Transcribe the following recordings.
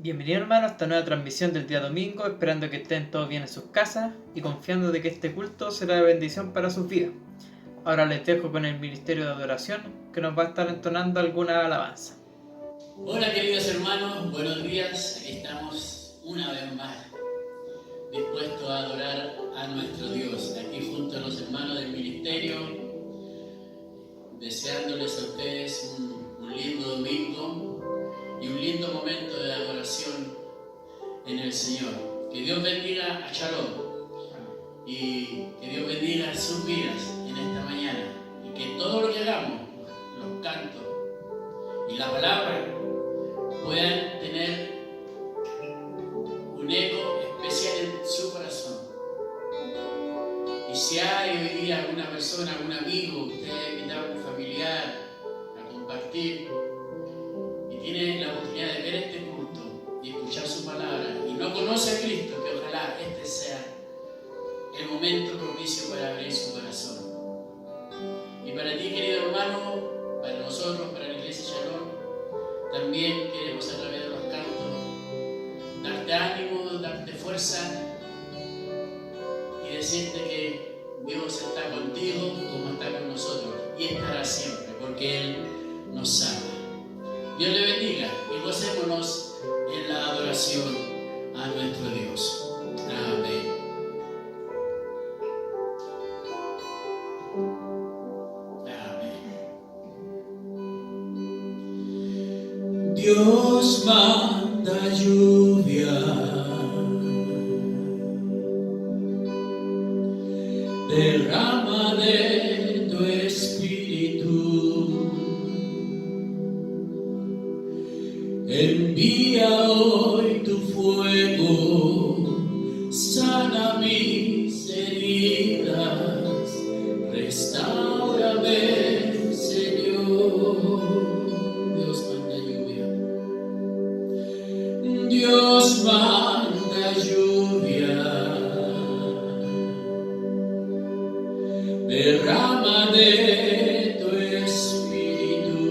Bienvenidos hermanos a esta nueva transmisión del día domingo, esperando que estén todos bien en sus casas y confiando de que este culto será de bendición para sus vidas. Ahora les dejo con el Ministerio de Adoración, que nos va a estar entonando alguna alabanza. Hola queridos hermanos, buenos días, aquí estamos una vez más, dispuestos a adorar a nuestro Dios, aquí junto a los hermanos del Ministerio, deseándoles a ustedes un lindo domingo y un lindo momento de adoración en el Señor. Que Dios bendiga a Shalom y que Dios bendiga sus vidas en esta mañana y que todo lo que hagamos, los cantos y la palabra, puedan tener un eco especial en su corazón. Y si hay hoy día alguna persona, algún amigo, usted ha invitado a un familiar a compartir y tiene la oportunidad de ver este culto y escuchar su palabra y no conoce a Cristo, que ojalá este sea el momento propicio para abrir su corazón. Y para ti, querido hermano, para nosotros, para la Iglesia Shalom, también queremos a través de los cantos darte ánimo, darte fuerza y decirte que Dios está contigo como está con nosotros y estará siempre porque Él nos ama. Dios le bendiga y gocémonos en la adoración a nuestro Dios. Amén. Dios manda lluvia, derrama de tu espíritu, envía hoy tu fuego, sana mis heridas, restáurame, Señor. Dios manda lluvia, derrama de tu espíritu,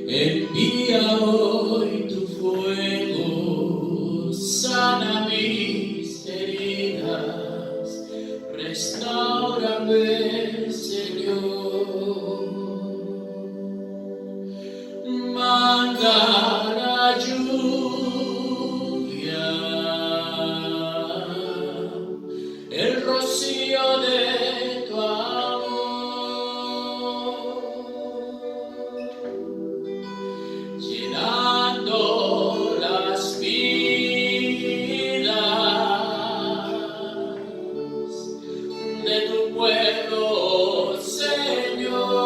envía hoy tu fuego, sana mis heridas, restáurame, Señor. Manda la lluvia, el rocío de tu amor, llenando las vidas de tu pueblo, Señor.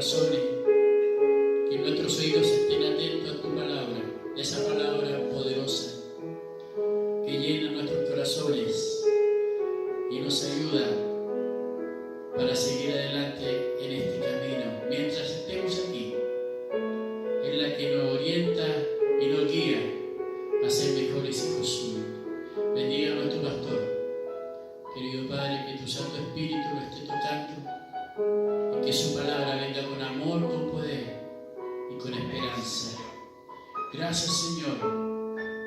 corazones, que nuestros oídos estén atentos a tu palabra, esa palabra poderosa que llena nuestros corazones y nos ayuda para seguir adelante en este camino. Mientras estemos aquí, es la que nos orienta y nos guía a ser mejores hijos suyos. Bendiga a nuestro pastor. Querido Padre, que tu Santo Espíritu lo esté tocando y que su palabra venga con amor, con poder y con esperanza. Gracias, Señor.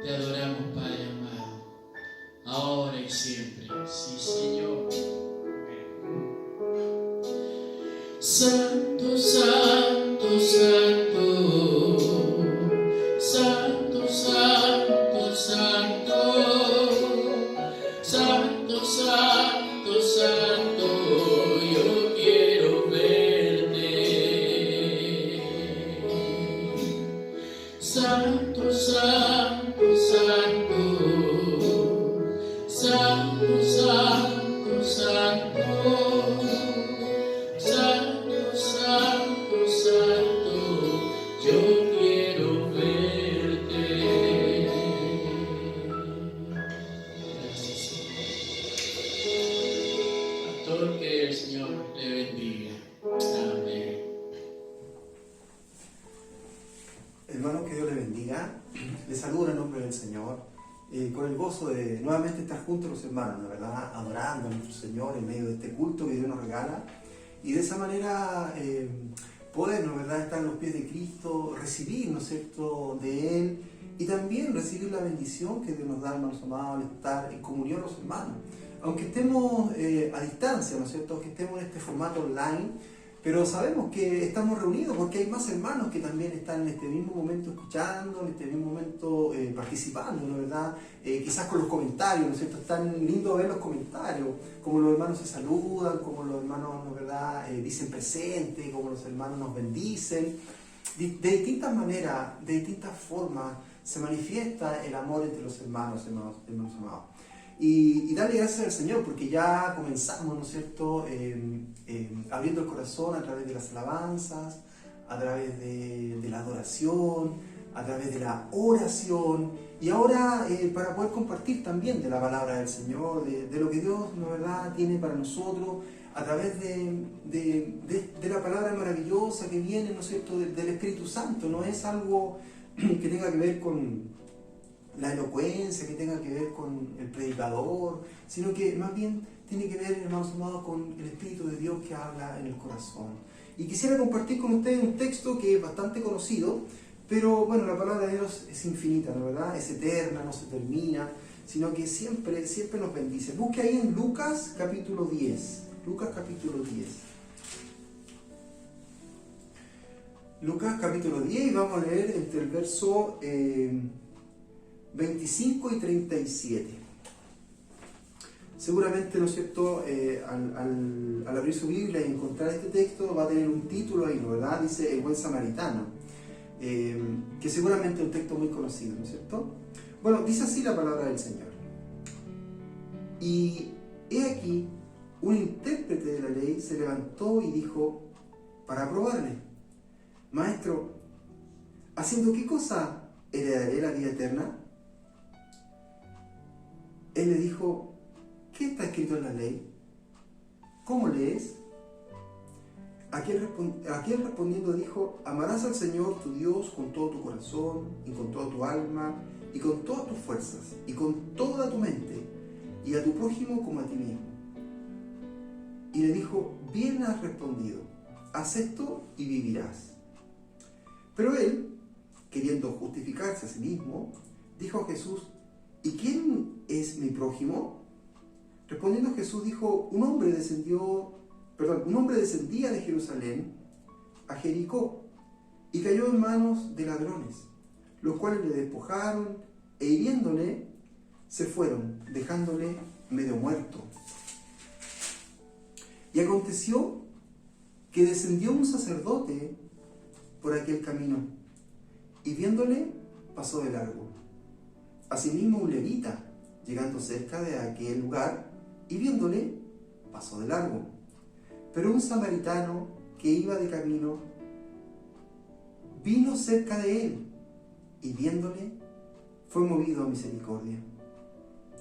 Te adoramos, Padre amado, ahora y siempre. Sí, Señor. Santo, santo, santo, santo, santo, santo, santo, santo, santo, yo quiero verte. Santo, santo, santo, santo, santo, santo. Santo, santo, santo, yo quiero verte. Gracias, Señor. Pastor, que el Señor le bendiga. Amén. Hermanos, que Dios les bendiga. Les saludo en el nombre del Señor. Con el gozo de nuevamente estar juntos los hermanos, ¿no? ¿Verdad? Adorando a nuestro Señor en medio de este culto que Dios nos regala. Y de esa manera poder, ¿no? ¿Verdad? Estar a los pies de Cristo, recibir, ¿no es cierto?, de Él, y también recibir la bendición que Dios nos da, hermanos amados, al estar en comunión los hermanos. Aunque estemos a distancia, ¿no es cierto?, que estemos en este formato online, pero sabemos que estamos reunidos porque hay más hermanos que también están en este mismo momento escuchando, en este mismo momento participando, ¿no? ¿Verdad? Quizás con los comentarios, ¿no es cierto? Es tan lindo ver los comentarios, como los hermanos se saludan, como los hermanos, ¿no? ¿Verdad? Dicen presente, como los hermanos nos bendicen. De distintas maneras, de distintas formas, se manifiesta el amor entre los hermanos amados. Y darle gracias al Señor porque ya comenzamos, ¿no es cierto?, abriendo el corazón a través de las alabanzas, a través de la adoración, a través de la oración, y ahora para poder compartir también de la palabra del Señor, de lo que Dios, ¿no, verdad?, tiene para nosotros, a través de la palabra maravillosa que viene, ¿no es cierto?, del Espíritu Santo. No es algo que tenga que ver con la elocuencia, que tenga que ver con el predicador, sino que más bien tiene que ver, hermanos amados, con el Espíritu de Dios que habla en el corazón. Y quisiera compartir con ustedes un texto que es bastante conocido, pero bueno, la palabra de Dios es infinita, ¿no, verdad? Es eterna, no se termina, sino que siempre nos bendice. Busque ahí en Lucas capítulo 10. Lucas capítulo 10. Lucas capítulo 10, y vamos a leer entre el verso 25 y 37. Seguramente, ¿no es cierto?, al abrir su Biblia y encontrar este texto va a tener un título ahí, ¿no, verdad? Dice El buen samaritano, que seguramente es un texto muy conocido, ¿no es cierto? Bueno, dice así la palabra del Señor. Y he aquí, un intérprete de la ley se levantó y dijo, para probarle: Maestro, ¿haciendo qué cosa heredaré la vida eterna? Él le dijo, ¿qué está escrito en la ley? ¿Cómo lees? Aquel respondiendo dijo, amarás al Señor tu Dios con todo tu corazón, y con toda tu alma, y con todas tus fuerzas, y con toda tu mente, y a tu prójimo como a ti mismo. Y le dijo, bien has respondido, haz esto y vivirás. Pero él, queriendo justificarse a sí mismo, dijo a Jesús, ¿y quién es mi prójimo? Respondiendo Jesús dijo, un hombre descendía de Jerusalén a Jericó y cayó en manos de ladrones, los cuales le despojaron e hiriéndole se fueron, dejándole medio muerto. Y aconteció que descendió un sacerdote por aquel camino y viéndole pasó de largo. Asimismo un levita, llegando cerca de aquel lugar y viéndole, pasó de largo. Pero un samaritano, que iba de camino, vino cerca de él y viéndole, fue movido a misericordia.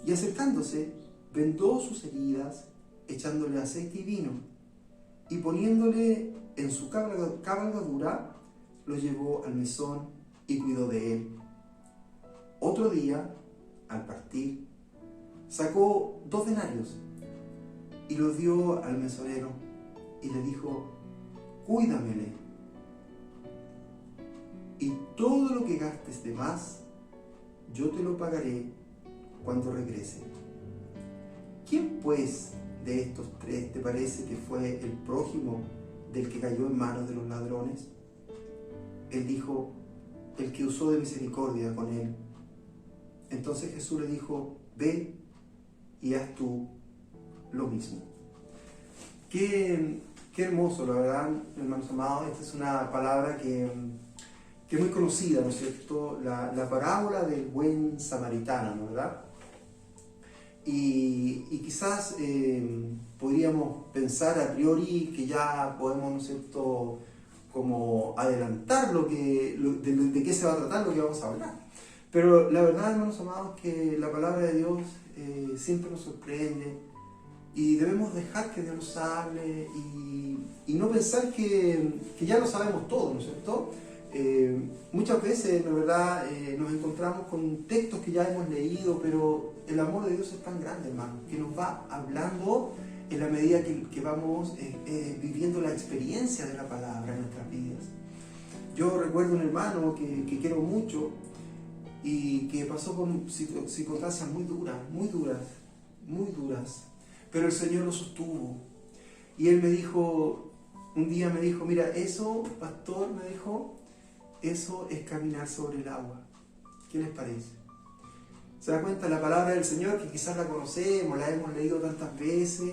Y acercándose, vendó sus heridas, echándole aceite y vino, y poniéndole en su cabalgadura, lo llevó al mesón y cuidó de él. Otro día, al partir, sacó 2 denarios y los dio al mesonero y le dijo: cuídamele, y todo lo que gastes de más, yo te lo pagaré cuando regrese. ¿Quién pues de estos 3 te parece que fue el prójimo del que cayó en manos de los ladrones? Él dijo: el que usó de misericordia con él. Entonces Jesús le dijo: ve y haz tú lo mismo. Qué hermoso, la verdad, hermanos amados. Esta es una palabra que es muy conocida, ¿no es cierto? La parábola del buen samaritano, ¿no, verdad? Y quizás podríamos pensar a priori que ya podemos, ¿no es cierto?, como adelantar de qué se va a tratar lo que vamos a hablar. Pero la verdad, hermanos amados, que la palabra de Dios siempre nos sorprende y debemos dejar que Dios nos hable y no pensar que ya lo sabemos todo, ¿no es cierto? Muchas veces, la verdad, nos encontramos con textos que ya hemos leído, pero el amor de Dios es tan grande, hermano, que nos va hablando en la medida que vamos viviendo la experiencia de la palabra en nuestras vidas. Yo recuerdo un hermano que quiero mucho y que pasó con circunstancias muy duras, pero el Señor lo sostuvo. Y él me dijo, un día me dijo: mira, eso, pastor, me dijo, eso es caminar sobre el agua. ¿Qué les parece? ¿Se da cuenta? La palabra del Señor, que quizás la conocemos, la hemos leído tantas veces,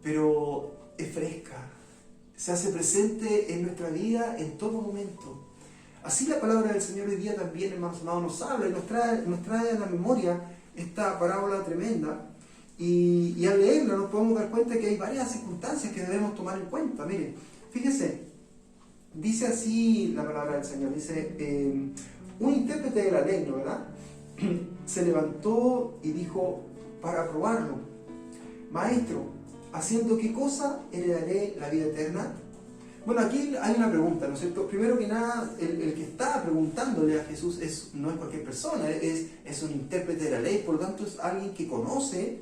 pero es fresca, se hace presente en nuestra vida en todo momento. Así la palabra del Señor hoy día también, hermanos amados, nos habla y nos trae a la memoria esta parábola tremenda. Y al leerla nos podemos dar cuenta que hay varias circunstancias que debemos tomar en cuenta. Miren, fíjense, dice así la palabra del Señor, dice, un intérprete de la ley, ¿no, verdad?, se levantó y dijo para probarlo: maestro, ¿haciendo qué cosa heredaré la vida eterna? Bueno, aquí hay una pregunta, ¿no es cierto? Primero que nada, el que está preguntándole a Jesús no es cualquier persona, es un intérprete de la ley, por lo tanto es alguien que conoce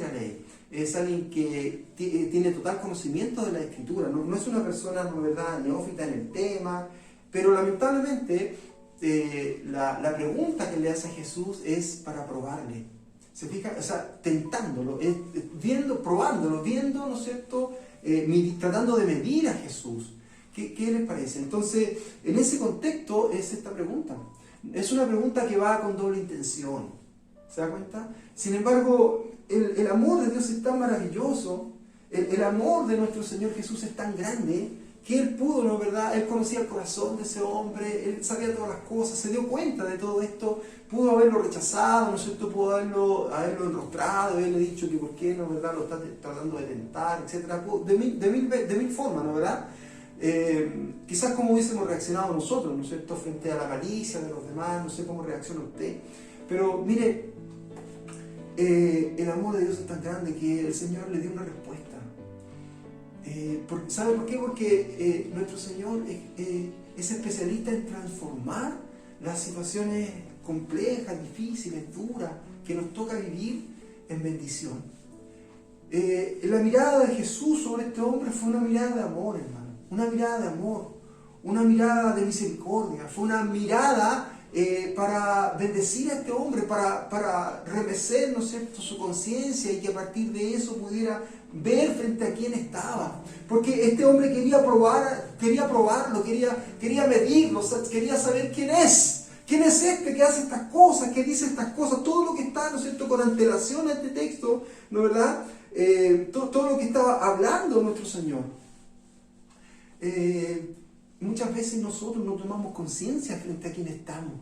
la ley, es alguien que tiene total conocimiento de la Escritura, no es una persona, ¿no, verdad?, neófita en el tema, pero lamentablemente la pregunta que le hace a Jesús es para probarle. ¿Se fija? O sea, tentándolo, probándolo, viendo, ¿no es cierto?, tratando de medir a Jesús. ¿Qué les parece? Entonces, en ese contexto es esta pregunta. Es una pregunta que va con doble intención. ¿Se da cuenta? Sin embargo, el amor de Dios es tan maravilloso, el amor de nuestro Señor Jesús es tan grande, que Él pudo, ¿no, verdad? Él conocía el corazón de ese hombre, Él sabía todas las cosas, se dio cuenta de todo esto, pudo haberlo rechazado, ¿no es cierto?, pudo haberlo enrostrado, haberle dicho que por qué, ¿no, verdad?, lo está tratando de tentar, etc. De mil formas, ¿no, verdad? Quizás cómo hubiésemos reaccionado nosotros, ¿no es cierto?, frente a la malicia de los demás, no sé cómo reacciona usted, pero mire, el amor de Dios es tan grande que el Señor le dio una respuesta. ¿Sabe por qué? Porque nuestro Señor es especialista en transformar las situaciones complejas, difíciles, duras, que nos toca vivir en bendición. La mirada de Jesús sobre este hombre fue una mirada de amor, hermano, una mirada de amor, una mirada de misericordia, fue una mirada para bendecir a este hombre, para remecer, ¿no es cierto?, su conciencia, y que a partir de eso pudiera ver frente a quién estaba. Porque este hombre quería probarlo, quería medirlo, quería saber quién es. ¿Quién es este que hace estas cosas, que dice estas cosas? Todo lo que está, ¿no es cierto?, con antelación a este texto, ¿no, verdad? Todo lo que estaba hablando nuestro Señor. Muchas veces nosotros no tomamos conciencia frente a quién estamos.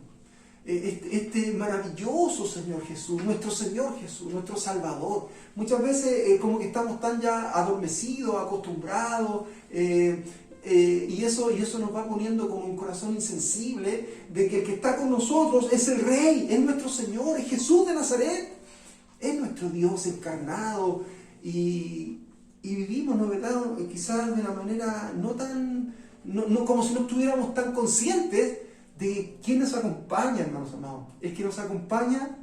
este maravilloso Señor Jesús, nuestro Salvador. Muchas veces como que estamos tan ya adormecidos, acostumbrados, y eso nos va poniendo como un corazón insensible de que el que está con nosotros es el Rey, es nuestro Señor, es Jesús de Nazaret, es nuestro Dios encarnado, y vivimos, ¿no, verdad? Quizás de una manera no como si no estuviéramos tan conscientes de quién nos acompaña, hermanos amados. El que nos acompaña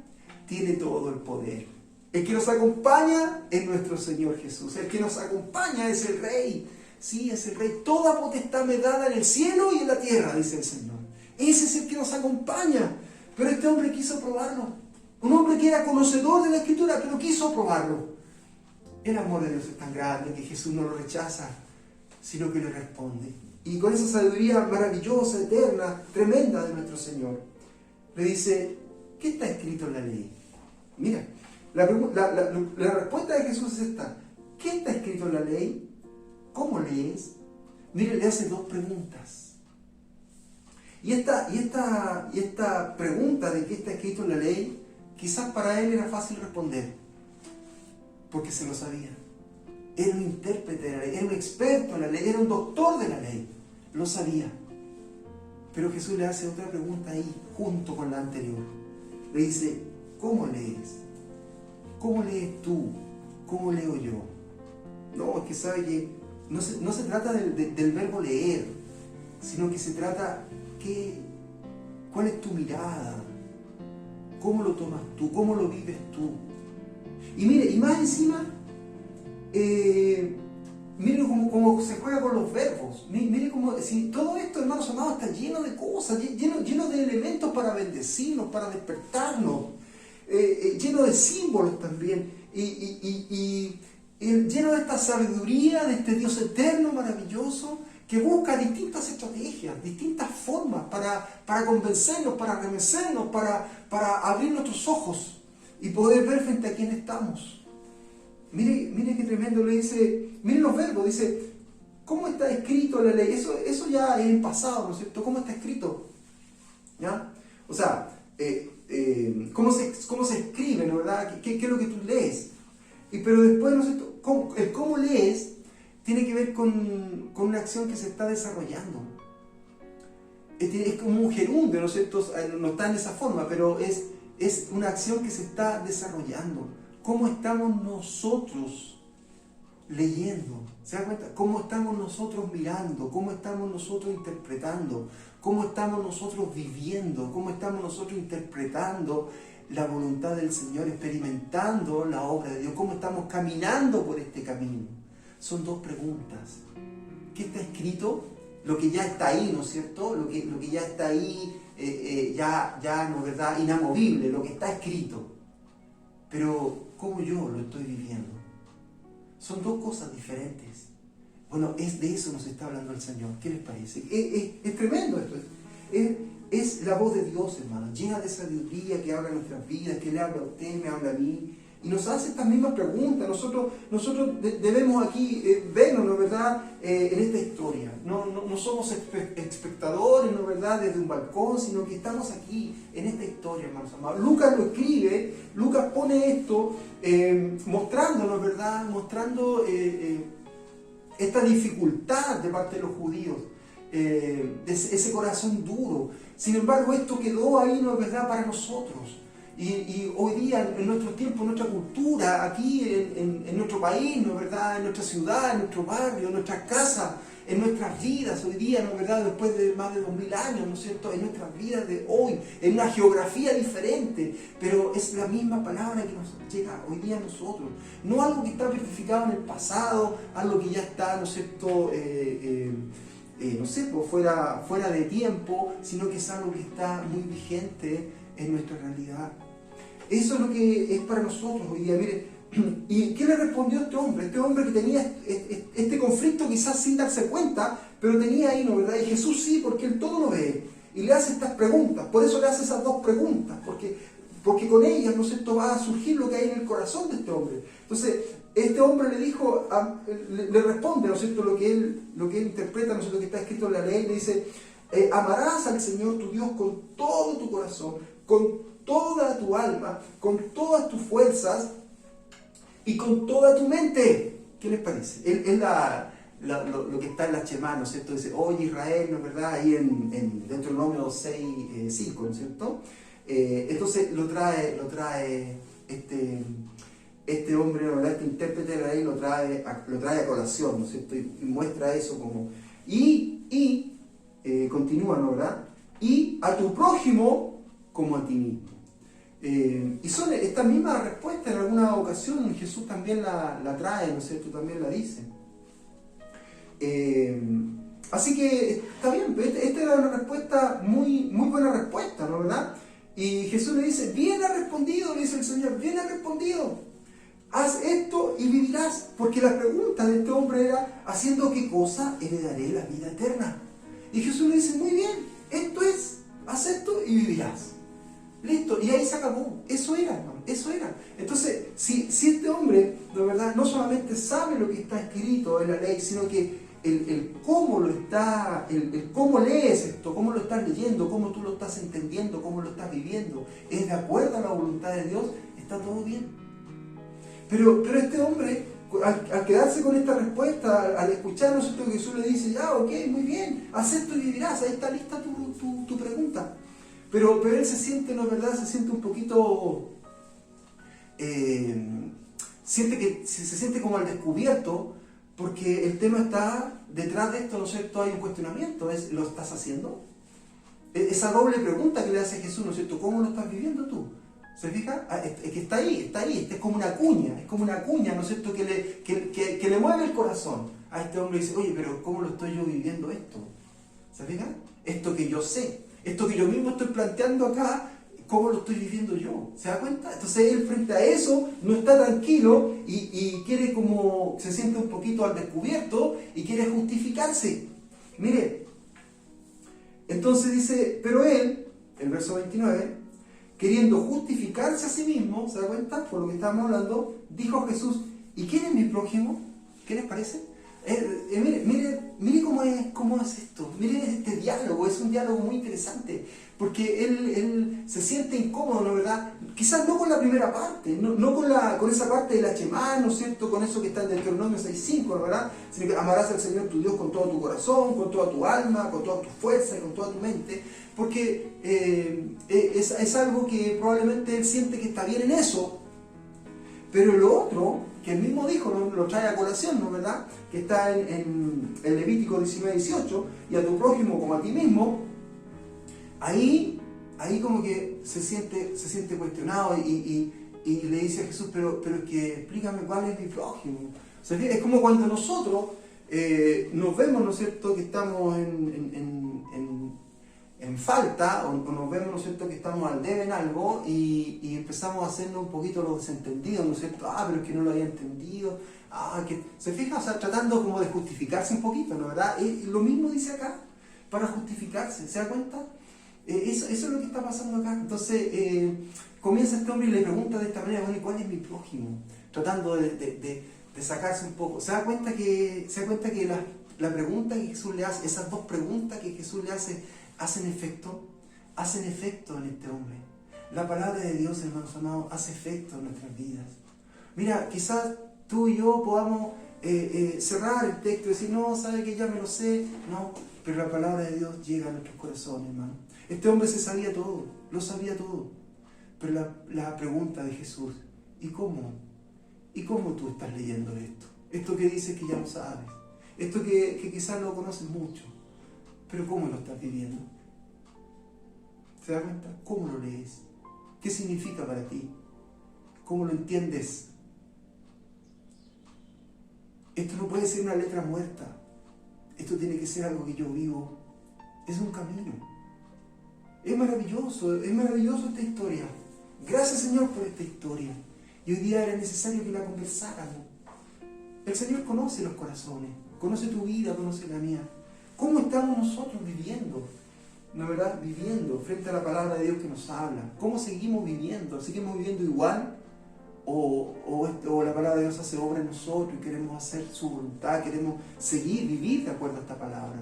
tiene todo el poder. El que nos acompaña es nuestro Señor Jesús. El que nos acompaña es el Rey. Sí, es el Rey. Toda potestad me dada en el cielo y en la tierra, dice el Señor. Ese es el que nos acompaña. Pero este hombre quiso probarlo. Un hombre que era conocedor de la Escritura, pero quiso probarlo. El amor de Dios es tan grande que Jesús no lo rechaza, sino que le responde. Y con esa sabiduría maravillosa, eterna, tremenda de nuestro Señor, le dice, ¿qué está escrito en la ley? Mira, la respuesta de Jesús es esta. ¿Qué está escrito en la ley? ¿Cómo lees? Mire, le hace dos preguntas. Y esta pregunta de qué está escrito en la ley, quizás para él era fácil responder, porque se lo sabía. Era un intérprete de la ley, era un experto en la ley, era un doctor de la ley, lo sabía. Pero Jesús le hace otra pregunta ahí, junto con la anterior. Le dice, ¿cómo lees? ¿Cómo lees tú? ¿Cómo leo yo? No, es que sabe que no se trata del verbo leer, sino que se trata cuál es tu mirada, cómo lo tomas tú, cómo lo vives tú. Y mire, y más encima, mire cómo se juega con los verbos. Mire cómo, si todo esto, hermanos amados, está lleno de cosas, lleno de elementos para bendecirnos, para despertarnos, lleno de símbolos también, y lleno de esta sabiduría, de este Dios eterno, maravilloso, que busca distintas estrategias, distintas formas para convencernos, para remecernos, para abrir nuestros ojos y poder ver frente a quién estamos. Mire qué tremendo, le dice, miren los verbos, dice, ¿cómo está escrito la ley? Eso ya es el pasado, ¿no es cierto? ¿Cómo está escrito? ¿Ya? O sea, ¿cómo se escribe, ¿no, verdad? ¿Qué es lo que tú lees? Pero después, ¿no es cierto? El cómo lees tiene que ver con una acción que se está desarrollando. Es como un gerundio, ¿no es cierto? No está en esa forma, pero es una acción que se está desarrollando. ¿Cómo estamos nosotros leyendo? ¿Se da cuenta? ¿Cómo estamos nosotros mirando? ¿Cómo estamos nosotros interpretando? ¿Cómo estamos nosotros viviendo? ¿Cómo estamos nosotros interpretando la voluntad del Señor, experimentando la obra de Dios? ¿Cómo estamos caminando por este camino? Son dos preguntas. ¿Qué está escrito? Lo que ya está ahí, ¿no es cierto? Lo que ya está ahí, ya ¿no es verdad? Inamovible, lo que está escrito. Pero, ¿cómo yo lo estoy viviendo? Son dos cosas diferentes. Bueno, de eso nos está hablando el Señor. ¿Qué les parece? Es tremendo esto. Es la voz de Dios, hermano, llena de sabiduría que habla en nuestras vidas, que le habla a usted, me habla a mí. Y nos hace estas mismas preguntas. Nosotros debemos aquí vernos, ¿no es verdad?, en esta historia. No somos espectadores, ¿no es verdad?, desde un balcón, sino que estamos aquí en esta historia, hermanos amados. Lucas lo escribe, Lucas pone esto mostrando, ¿no es verdad?, mostrando esta dificultad de parte de los judíos, ese corazón duro. Sin embargo, esto quedó ahí, ¿no es verdad?, para nosotros. Y hoy día, en nuestro tiempo, en nuestra cultura, aquí en nuestro país, ¿no es verdad?, en nuestra ciudad, en nuestro barrio, en nuestras casas, en nuestras vidas, hoy día, ¿no es verdad?, después de más de 2000 años, ¿no es cierto?, en nuestras vidas de hoy, en una geografía diferente, pero es la misma palabra que nos llega hoy día a nosotros. No algo que está verificado en el pasado, algo que ya está, ¿no es cierto?, no sé, pues fuera de tiempo, sino que es algo que está muy vigente en nuestra realidad. Eso es lo que es para nosotros hoy día. Mire, ¿y qué le respondió este hombre? Este hombre que tenía este conflicto quizás sin darse cuenta, pero tenía ahí, ¿no, verdad? Y Jesús sí, porque Él todo lo ve. Y le hace estas preguntas. Por eso le hace esas dos preguntas. Porque con ellas, ¿no es cierto?, va a surgir lo que hay en el corazón de este hombre. Entonces, este hombre le dijo, le responde, ¿no es cierto?, lo que él interpreta, ¿no es cierto?, lo que está escrito en la ley. Le dice, Amarás al Señor tu Dios con todo tu corazón, con toda tu alma, con todas tus fuerzas y con toda tu mente. ¿Qué les parece? Es lo que está en la Shemá, ¿no es cierto? Dice, oye Israel, ¿no es verdad? Ahí en Deuteronomio 6, 5, ¿no es cierto? Entonces lo trae este hombre, ¿no? Este intérprete de la ley lo trae a colación, ¿no es cierto? Y muestra eso como... continúa, ¿no, verdad? Y a tu prójimo como a ti mismo. Y son estas mismas respuestas, en alguna ocasión Jesús también la trae, ¿no es cierto? También la dice. Así que está bien, esta era una respuesta, muy buena respuesta, ¿no, verdad? Y Jesús le dice, bien ha respondido, le dice el Señor, bien ha respondido. Haz esto y vivirás. Porque la pregunta de este hombre era, ¿haciendo qué cosa heredaré la vida eterna? Y Jesús le dice, muy bien, esto es, haz esto y vivirás. Listo, y ahí se acabó. Eso era, hermano, eso era. Entonces, si este hombre, de verdad, no solamente sabe lo que está escrito en la ley, sino que el cómo lo está, el cómo lees esto, cómo lo estás leyendo, cómo tú lo estás entendiendo, cómo lo estás viviendo, es de acuerdo a la voluntad de Dios, está todo bien. Pero este hombre, al quedarse con esta respuesta, al escuchar, ¿no es cierto?, que Jesús le dice, ya, ok, muy bien, haz esto y vivirás, ahí está lista tu pregunta. Pero él se siente, ¿no es verdad?, se siente un poquito, se siente como al descubierto, porque el tema está, detrás de esto, ¿no es cierto?, hay un cuestionamiento, es, ¿lo estás haciendo? Esa doble pregunta que le hace Jesús, ¿no es cierto?, ¿cómo lo estás viviendo tú? ¿Se fija? Es que está ahí, es como una cuña, ¿no es cierto?, que le mueve el corazón a este hombre y dice, oye, pero ¿cómo lo estoy yo viviendo esto? ¿Se fija? Esto que yo sé, esto que yo mismo estoy planteando acá, ¿cómo lo estoy viviendo yo? ¿Se da cuenta? Entonces él frente a eso no está tranquilo y quiere como, se siente un poquito al descubierto y quiere justificarse. Mire, entonces dice, pero él, el verso 29, queriendo justificarse a sí mismo, ¿se da cuenta? Por lo que estábamos hablando, dijo a Jesús, ¿y quién es mi prójimo? ¿Qué les parece? Mire cómo es esto, mire este diálogo, es un diálogo muy interesante, porque él se siente incómodo, ¿no, verdad? Quizás no con la primera parte, no con esa parte de la Shemá, ¿no es cierto?, con eso que está en Deuteronomio 6.5, ¿no, verdad? Sino que amarás al Señor tu Dios con todo tu corazón, con toda tu alma, con toda tu fuerza y con toda tu mente, porque es algo que probablemente él siente que está bien en eso, pero lo otro, que él mismo dijo, lo trae a colación, ¿no, verdad?, que está en Levítico 19:18, y a tu prójimo como a ti mismo, ahí como que se siente cuestionado y le dice a Jesús, pero es que explícame cuál es mi prójimo. O sea, es como cuando nosotros nos vemos, ¿no es cierto?, que estamos en falta, o nos vemos, ¿no es cierto?, que estamos al debe en algo y empezamos a hacernos un poquito los desentendidos, ¿no es cierto?, pero es que no lo había entendido, que se fija, o sea, tratando como de justificarse un poquito, ¿no, verdad? Lo mismo dice acá, para justificarse, ¿se da cuenta? Eso es lo que está pasando acá. Entonces comienza este hombre y le pregunta de esta manera, bueno, ¿cuál es mi prójimo? Tratando de sacarse un poco. ¿Se da cuenta que la pregunta que Jesús le hace, esas dos preguntas que Jesús le hace, hacen efecto en este hombre? La palabra de Dios, hermanos amados, hace efecto en nuestras vidas. Mira, quizás tú y yo podamos cerrar el texto y decir, no, sabe que ya me lo sé, no, pero la palabra de Dios llega a nuestros corazones, hermano. Este hombre se sabía todo, lo sabía todo, pero la pregunta de Jesús, ¿y cómo? ¿Y cómo tú estás leyendo esto? Esto que dices que ya lo sabes, esto que quizás no conoces mucho, pero ¿cómo lo estás viviendo? ¿Se da cuenta? ¿Cómo lo lees? ¿Qué significa para ti? ¿Cómo lo entiendes? Esto no puede ser una letra muerta. Esto tiene que ser algo que yo vivo. Es un camino. Es maravilloso esta historia. Gracias, Señor, por esta historia. Y hoy día era necesario que la conversáramos. El Señor conoce los corazones, conoce tu vida, conoce la mía. ¿Cómo estamos nosotros viviendo? ¿No, verdad? Viviendo frente a la palabra de Dios que nos habla. ¿Cómo seguimos viviendo? ¿Seguimos viviendo igual? ¿O la palabra de Dios hace obra en nosotros y queremos hacer su voluntad, queremos vivir de acuerdo a esta palabra?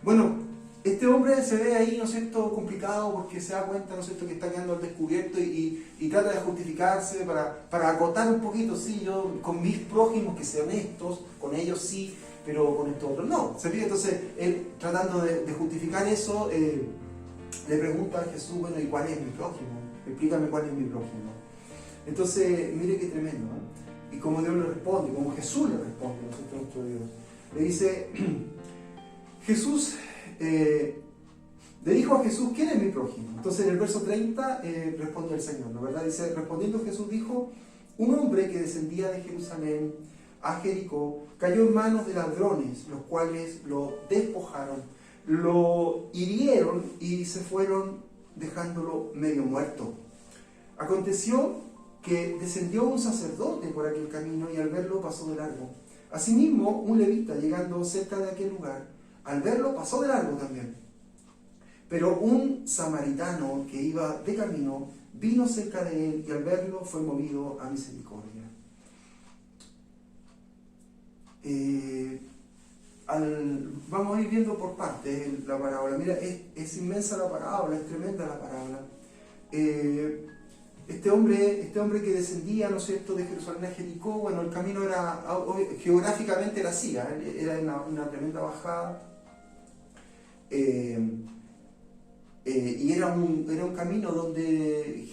Bueno, este hombre se ve ahí, ¿no es cierto?, complicado porque se da cuenta, ¿no es cierto?, que está quedando al descubierto y trata de justificarse para acotar un poquito, sí, yo con mis prójimos que sean honestos, con ellos sí, pero con estos otros no. ¿Se fija? Entonces, él tratando de justificar eso, le pregunta a Jesús, bueno, ¿y cuál es mi prójimo? Explícame cuál es mi prójimo. Entonces, mire qué tremendo, ¿no? Y como Dios le responde, como Jesús le responde, ¿no es cierto?, nuestro Dios. Le dice, Jesús, le dijo a Jesús, ¿quién es mi prójimo? Entonces en el verso 30 responde el Señor, ¿no verdad? Dice, respondiendo Jesús dijo, un hombre que descendía de Jerusalén a Jericó cayó en manos de ladrones, los cuales lo despojaron, lo hirieron y se fueron dejándolo medio muerto. Aconteció que descendió un sacerdote por aquel camino y al verlo pasó de largo. Asimismo, un levita llegando cerca de aquel lugar, al verlo pasó de largo también. Pero un samaritano que iba de camino vino cerca de él y al verlo fue movido a misericordia. Vamos a ir viendo por partes la parábola. Mira, es inmensa la parábola, es tremenda la parábola. Este hombre que descendía, ¿no es cierto?, de Jerusalén a Jericó, bueno, el camino era, geográficamente era así, era una tremenda bajada, y era un camino donde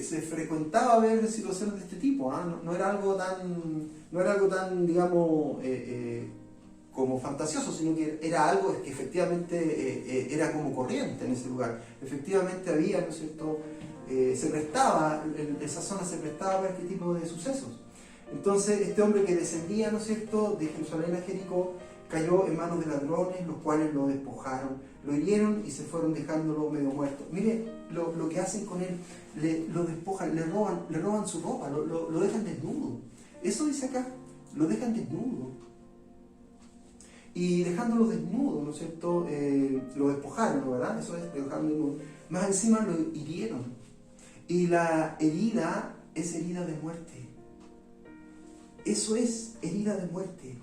se frecuentaba ver situaciones de este tipo, no era algo tan, digamos, como fantasioso, sino que era algo que efectivamente era como corriente en ese lugar. Efectivamente había, ¿no es cierto?, esa zona se prestaba para este tipo de sucesos. Entonces este hombre que descendía, ¿no es cierto?, de Jerusalén a Jericó, cayó en manos de ladrones, los cuales lo despojaron, lo hirieron y se fueron dejándolo medio muerto. Mire lo que hacen con él, lo despojan, le roban su ropa, lo dejan desnudo. Eso dice acá, lo dejan desnudo. Y dejándolo desnudo, ¿no es cierto?, lo despojaron, ¿verdad? Eso es, lo dejaron desnudo. Más encima lo hirieron. Y la herida es herida de muerte. Eso es herida de muerte.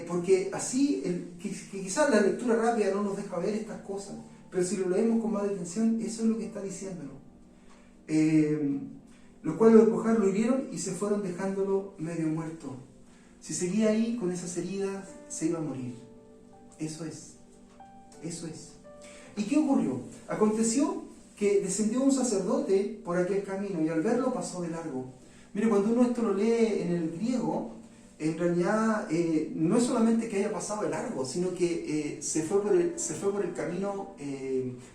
Porque así, que quizás la lectura rápida no nos deja ver estas cosas, pero si lo leemos con más atención, eso es lo que está diciéndolo. Los cuales lo despojaron, lo hirieron y se fueron dejándolo medio muerto. Si seguía ahí con esas heridas, se iba a morir. Eso es. ¿Y qué ocurrió? Aconteció que descendió un sacerdote por aquel camino y al verlo pasó de largo. Mire, cuando uno esto lo lee en el griego, en realidad no es solamente que haya pasado de largo, sino que se fue por el camino,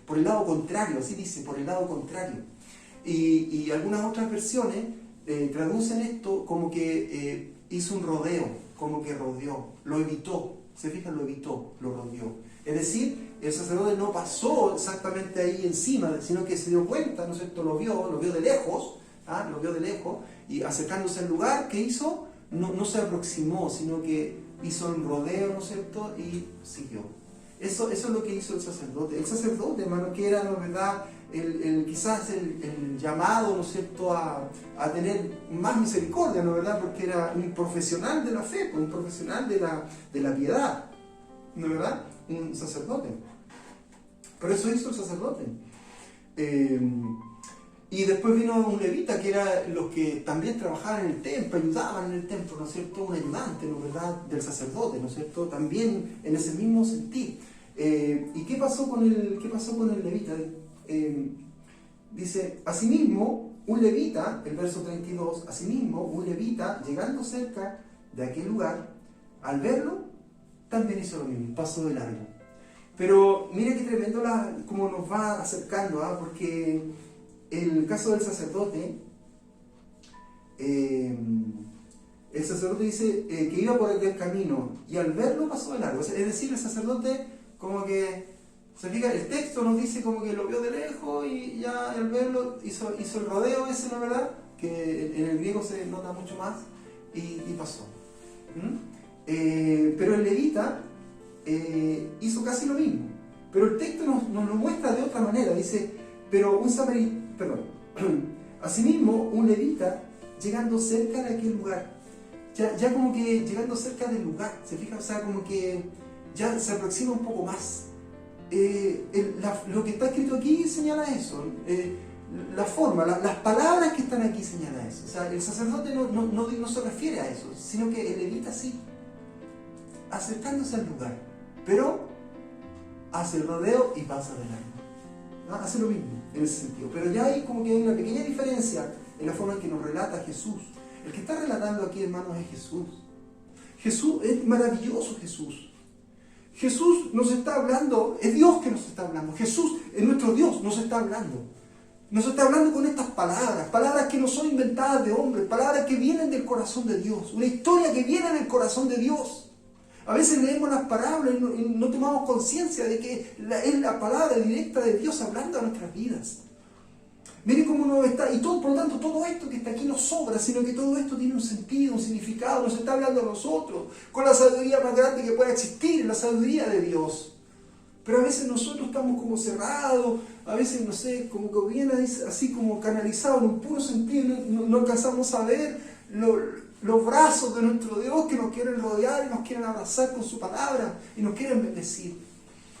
por el lado contrario, así dice, por el lado contrario. Y algunas otras versiones traducen esto como que hizo un rodeo, como que rodeó, lo evitó, se fijan, lo evitó, lo rodeó. Es decir, el sacerdote no pasó exactamente ahí encima, sino que se dio cuenta, ¿no es cierto?, lo vio de lejos, y acercándose al lugar, ¿qué hizo? No se aproximó, sino que hizo un rodeo, ¿no es cierto?, y siguió. Eso es lo que hizo el sacerdote. El sacerdote, hermano, que era, ¿no es verdad?, quizás el llamado, ¿no es cierto?, a tener más misericordia, ¿no es verdad?, porque era un profesional de la fe, un profesional de la piedad, ¿no es verdad?, un sacerdote. Pero eso hizo el sacerdote. Y después vino un levita, que era los que también trabajaban en el templo, ayudaban en el templo, ¿no es cierto?, un ayudante, ¿no es verdad?, del sacerdote, ¿no es cierto?, también en ese mismo sentir. ¿Y qué pasó con el levita? Dice, asimismo, un levita, el verso 32, asimismo, un levita, llegando cerca de aquel lugar, al verlo, también hizo lo mismo, pasó de largo. Pero mire qué tremendo como nos va acercando, porque el caso del sacerdote, el sacerdote dice que iba por aquel camino y al verlo pasó de largo. Es decir, el sacerdote como que, se fija, el texto nos dice como que lo vio de lejos y ya al verlo hizo el rodeo ese, ¿no es verdad?, que en el griego se nota mucho más, y pasó. Pero el levita hizo casi lo mismo. Pero el texto nos lo muestra de otra manera. Dice, pero asimismo, un levita llegando cerca de aquel lugar, ya como que llegando cerca del lugar, se fija, o sea, como que ya se aproxima un poco más. lo que está escrito aquí señala eso. La forma, las palabras que están aquí señalan eso. O sea, el sacerdote no se refiere a eso, sino que el levita sí, acercándose al lugar, pero hace el rodeo y pasa de largo. ¿No? Hace lo mismo en ese sentido. Pero ya hay como que hay una pequeña diferencia en la forma en que nos relata Jesús. El que está relatando aquí, hermanos, es Jesús. Jesús es maravilloso. Jesús nos está hablando, es Dios que nos está hablando. Jesús es nuestro Dios, nos está hablando. Nos está hablando con estas palabras que no son inventadas de hombres, palabras que vienen del corazón de Dios, una historia que viene del corazón de Dios. A veces leemos las palabras y no tomamos conciencia de que es la palabra directa de Dios hablando a nuestras vidas. Miren cómo nos está, y todo, por lo tanto, todo esto que está aquí no sobra, sino que todo esto tiene un sentido, un significado, nos está hablando a nosotros, con la sabiduría más grande que pueda existir, la sabiduría de Dios. Pero a veces nosotros estamos como cerrados, a veces, no sé, como que viene así como canalizado en un puro sentido, no alcanzamos a ver los brazos de nuestro Dios que nos quieren rodear y nos quieren abrazar con su palabra y nos quieren bendecir.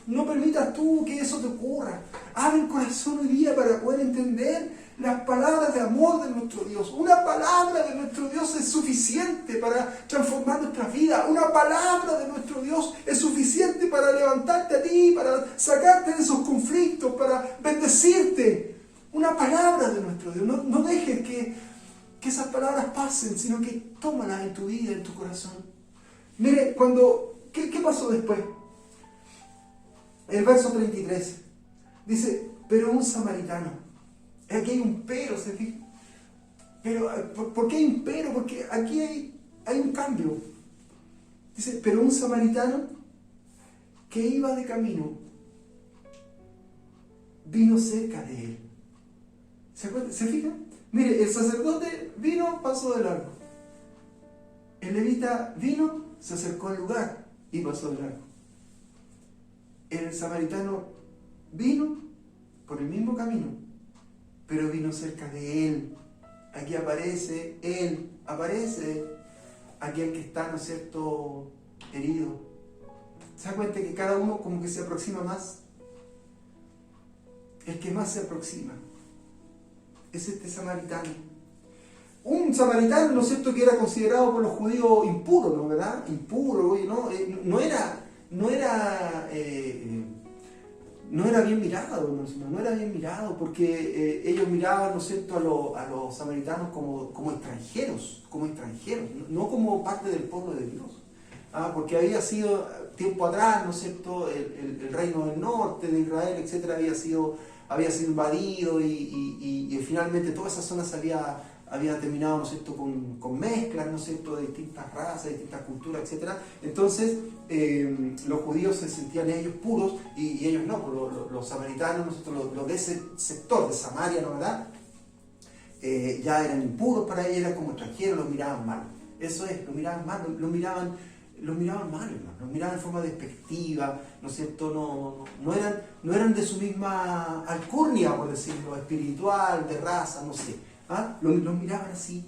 No permitas tú que eso te ocurra. Abre el corazón hoy día para poder entender las palabras de amor de nuestro Dios. Una palabra de nuestro Dios es suficiente para transformar nuestra vida. Una palabra de nuestro Dios es suficiente para levantarte a ti, para sacarte de esos conflictos, para bendecirte. Una palabra de nuestro Dios. No dejes que esas palabras pasen, sino que tómalas en tu vida, en tu corazón. Mire, ¿qué pasó después? El verso 33 dice, pero un samaritano. Aquí hay un pero, ¿se fijan? Pero, ¿por qué hay un pero? Porque aquí hay un cambio. Dice, pero un samaritano que iba de camino vino cerca de él. ¿Se fijan? Mire, el sacerdote vino, pasó de largo. El levita vino, se acercó al lugar y pasó de largo. El samaritano vino por el mismo camino, pero vino cerca de él. Aquí aparece él, aparece aquel que está, ¿no es cierto?, herido. ¿Se da cuenta que cada uno como que se aproxima más? El que más se aproxima es este samaritano. Un samaritano, ¿no es cierto?, que era considerado por los judíos impuro, ¿no? ¿Verdad? Impuro, ¿no? No era bien mirado, no era bien mirado, porque ellos miraban, ¿no es cierto?, a los samaritanos como extranjeros, no como parte del pueblo de Dios. Porque había sido, tiempo atrás, ¿no es cierto?, el reino del norte de Israel, etcétera, había sido invadido y finalmente toda esa zona había terminado, ¿no es cierto?, con mezclas, ¿no es cierto?, de distintas razas, de distintas culturas, etc. Entonces, los judíos se sentían ellos puros y ellos no, los samaritanos, ¿no es cierto?, los de ese sector de Samaria, ¿no, verdad?, ya eran impuros para ellos, eran como extranjeros, los miraban mal. Eso es, los miraban mal, los miraban mal, hermano, los miraban en forma despectiva, ¿no es cierto?, no eran de su misma alcurnia, por decirlo, espiritual, de raza, no sé. Los miraban así.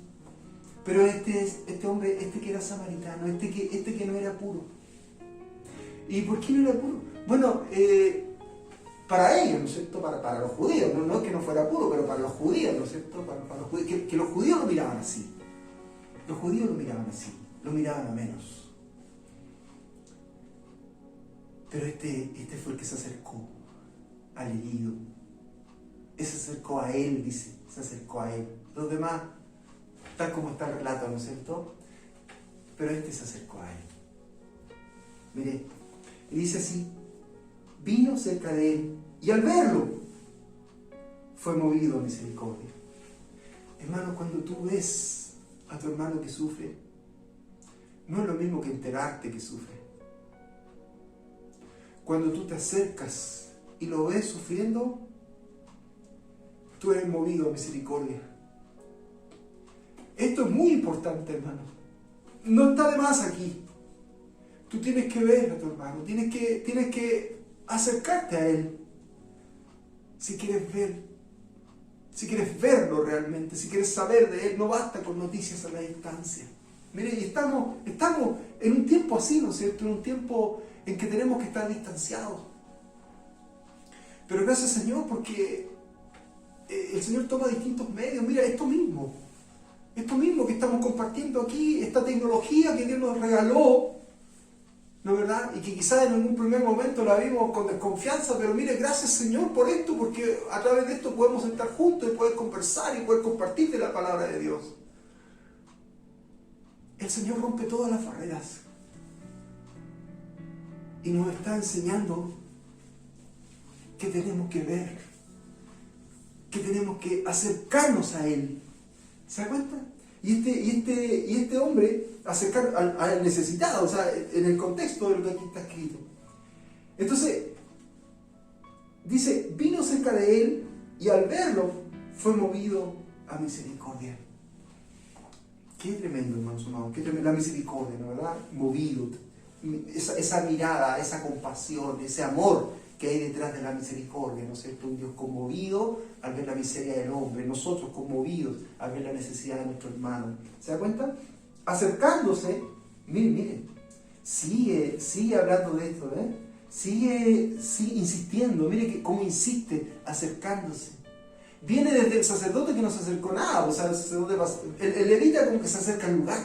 Pero este hombre, que era samaritano, este que no era puro. ¿Y por qué no era puro? Bueno, para ellos, ¿no es cierto?, para los judíos, no es que no fuera puro, pero para los judíos, ¿no es cierto?, para los judíos, que los judíos lo miraban así. Los judíos lo miraban así, lo miraban a menos. Pero este fue el que se acercó al herido. Se acercó a él, dice, se acercó a él. Los demás, tal como está el relato, ¿no es cierto? Pero este se acercó a él. Mire, y dice así, vino cerca de él y al verlo fue movido a misericordia. Hermano, cuando tú ves a tu hermano que sufre, no es lo mismo que enterarte que sufre. Cuando tú te acercas y lo ves sufriendo, tú eres movido a misericordia. Esto es muy importante, hermano. No está de más aquí. Tú tienes que ver a tu hermano, tienes que acercarte a él. Si quieres verlo realmente, si quieres saber de él, no basta con noticias a la distancia. Mire, y estamos en un tiempo así, ¿no es cierto? En un tiempo en que tenemos que estar distanciados. Pero gracias Señor porque el Señor toma distintos medios. Mira, esto mismo que estamos compartiendo aquí, esta tecnología que Dios nos regaló, ¿no es verdad? Y que quizás en algún primer momento la vimos con desconfianza, pero mire, gracias Señor por esto, porque a través de esto podemos estar juntos y poder conversar y poder compartir de la palabra de Dios. El Señor rompe todas las barreras y nos está enseñando que tenemos que ver, que tenemos que acercarnos a Él. ¿Se da cuenta? Y este hombre acercar al necesitado, o sea, en el contexto de lo que aquí está escrito. Entonces, dice, vino cerca de él y al verlo fue movido a misericordia. Qué tremendo, hermanos amados, qué tremendo, la misericordia, ¿no verdad? Movido. Esa mirada, esa compasión, ese amor que hay detrás de la misericordia, ¿no es cierto? Un Dios conmovido al ver la miseria del hombre, nosotros conmovidos al ver la necesidad de nuestro hermano. ¿Se da cuenta? Acercándose, miren, sigue hablando de esto, sigue insistiendo, mire cómo insiste, acercándose. Viene desde el sacerdote que no se acercó nada, o sea, el levita como que se acerca al lugar,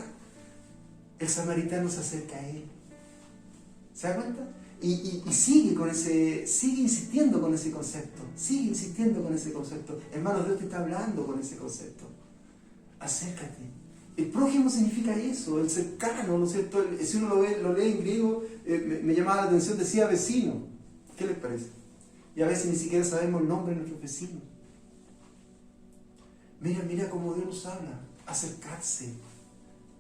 el samaritano se acerca a él. ¿Se da cuenta? Y sigue insistiendo con ese concepto, Hermano, Dios te está hablando con ese concepto. Acércate. El prójimo significa eso, el cercano, ¿no es cierto? Si uno lo lee en griego, me llamaba la atención, decía vecino. ¿Qué les parece? Y a veces ni siquiera sabemos el nombre de nuestros vecinos. Mira cómo Dios nos habla, acercarse.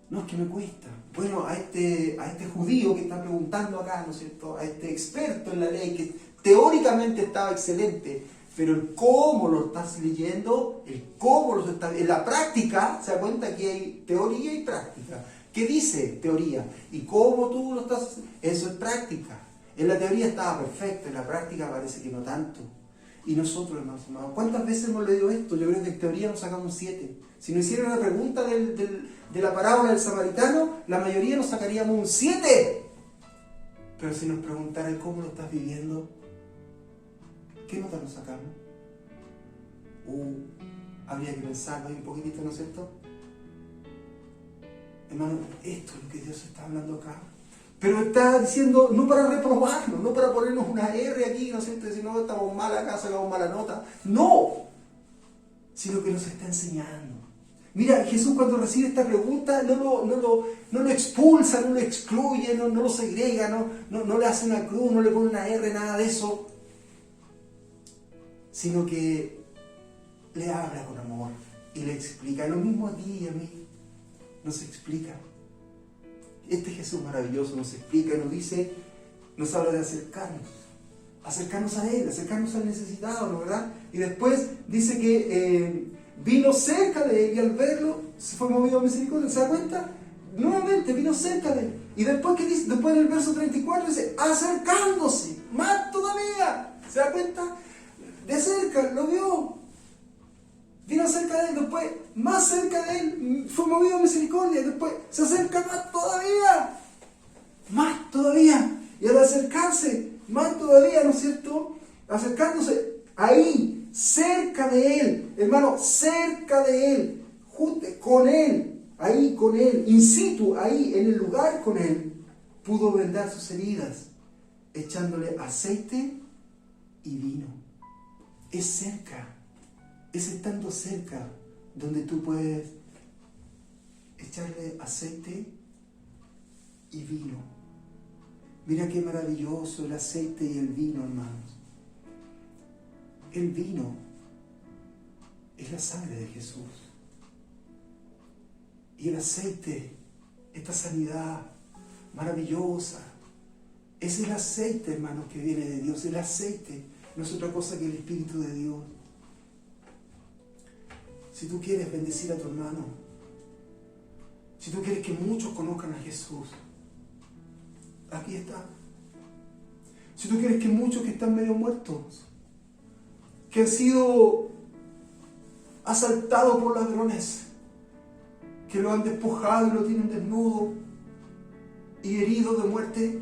No, es que me cuesta. Bueno, a este judío que está preguntando acá, ¿no es cierto? A este experto en la ley que teóricamente estaba excelente, pero el cómo lo estás leyendo, en la práctica, se da cuenta que hay teoría y práctica. ¿Qué dice teoría? Y cómo tú lo estás, eso es práctica. En la teoría estaba perfecto, en la práctica parece que no tanto. Y nosotros, hermanos amados, ¿cuántas veces hemos leído esto? Yo creo que en teoría nos sacamos 7. Si nos hicieran una pregunta de la parábola del samaritano, la mayoría nos sacaríamos un 7. Pero si nos preguntaran cómo lo estás viviendo, ¿qué nota nos sacamos? Habría que pensarlo un poquitito, ¿no es cierto? Hermano, esto es lo que Dios está hablando acá. Pero está diciendo, no para reprobarnos, no para ponernos una R aquí, ¿no es cierto? Decir, no, estamos mal acá, sacamos mala nota. No, sino que nos está enseñando. Mira, Jesús cuando recibe esta pregunta no lo expulsa, no lo excluye, no lo segrega, no le hace una cruz, no le pone una R, nada de eso. Sino que le habla con amor y le explica. Lo mismo a ti y a mí. Nos explica. Este Jesús maravilloso nos explica, nos dice, nos habla de acercarnos a Él, acercarnos al necesitado, ¿no verdad? Y después dice que vino cerca de Él y al verlo se fue movido a misericordia. ¿Se da cuenta? Nuevamente vino cerca de Él. Y después, ¿qué dice? Después en el verso 34 dice, acercándose, más todavía. ¿Se da cuenta? De cerca, lo vio. Vino cerca de Él, después más cerca de Él, fue movido a misericordia, después se acerca más todavía, y al acercarse, más todavía, ¿no es cierto? Acercándose ahí, cerca de Él, hermano, cerca de Él, con Él, ahí con Él, in situ, ahí en el lugar con Él, pudo vendar sus heridas, echándole aceite y vino. Es cerca. Es estando cerca donde tú puedes echarle aceite y vino. Mira qué maravilloso el aceite y el vino, hermanos. El vino es la sangre de Jesús. Y el aceite, esta sanidad maravillosa, es el aceite, hermanos, que viene de Dios. El aceite no es otra cosa que el Espíritu de Dios. Si tú quieres bendecir a tu hermano, si tú quieres que muchos conozcan a Jesús, aquí está. Si tú quieres que muchos que están medio muertos, que han sido asaltados por ladrones, que lo han despojado y lo tienen desnudo y herido de muerte,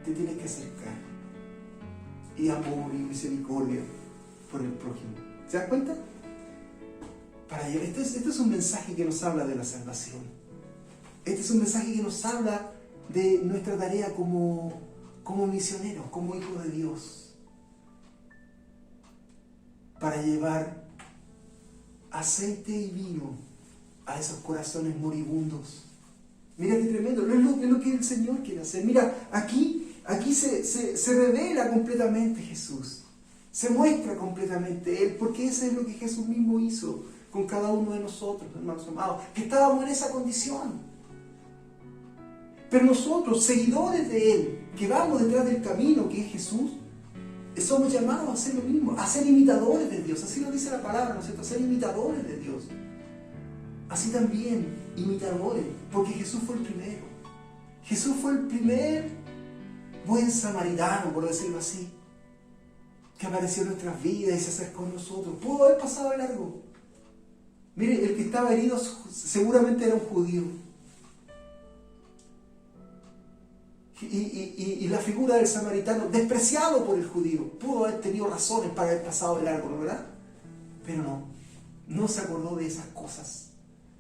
te tienes que acercar y amor y misericordia por el prójimo. ¿Se dan cuenta? Este es un mensaje que nos habla de la salvación. Este es un mensaje que nos habla de nuestra tarea como misioneros, como hijos de Dios, para llevar aceite y vino a esos corazones moribundos. Mira qué tremendo, es lo que el Señor quiere hacer. Mira, aquí se revela completamente Jesús, se muestra completamente Él, porque eso es lo que Jesús mismo hizo con cada uno de nosotros, hermanos amados, que estábamos en esa condición. Pero nosotros, seguidores de Él, que vamos detrás del camino que es Jesús, somos llamados a hacer lo mismo, a ser imitadores de Dios. Así nos dice la palabra, ¿no es cierto? A ser imitadores de Dios. Así también, imitadores, porque Jesús fue el primero. Jesús fue el primer buen samaritano, por decirlo así, que apareció en nuestras vidas y se acercó a nosotros. Pudo haber pasado de largo. Mire, el que estaba herido seguramente era un judío. Y la figura del samaritano, despreciado por el judío, pudo haber tenido razones para haber pasado de largo, ¿no verdad? Pero no se acordó de esas cosas,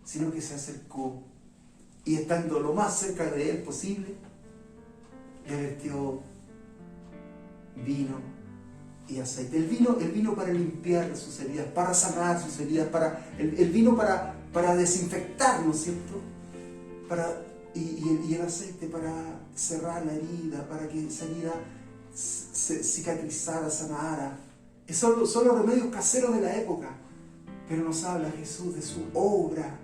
sino que se acercó y, estando lo más cerca de él posible, le vertió vino y aceite. El vino para limpiar sus heridas, para sanar sus heridas, el vino para desinfectar, ¿no es cierto? Y el aceite para cerrar la herida, para que esa herida se cicatrizara, sanara. Son los remedios caseros de la época. Pero nos habla Jesús de su obra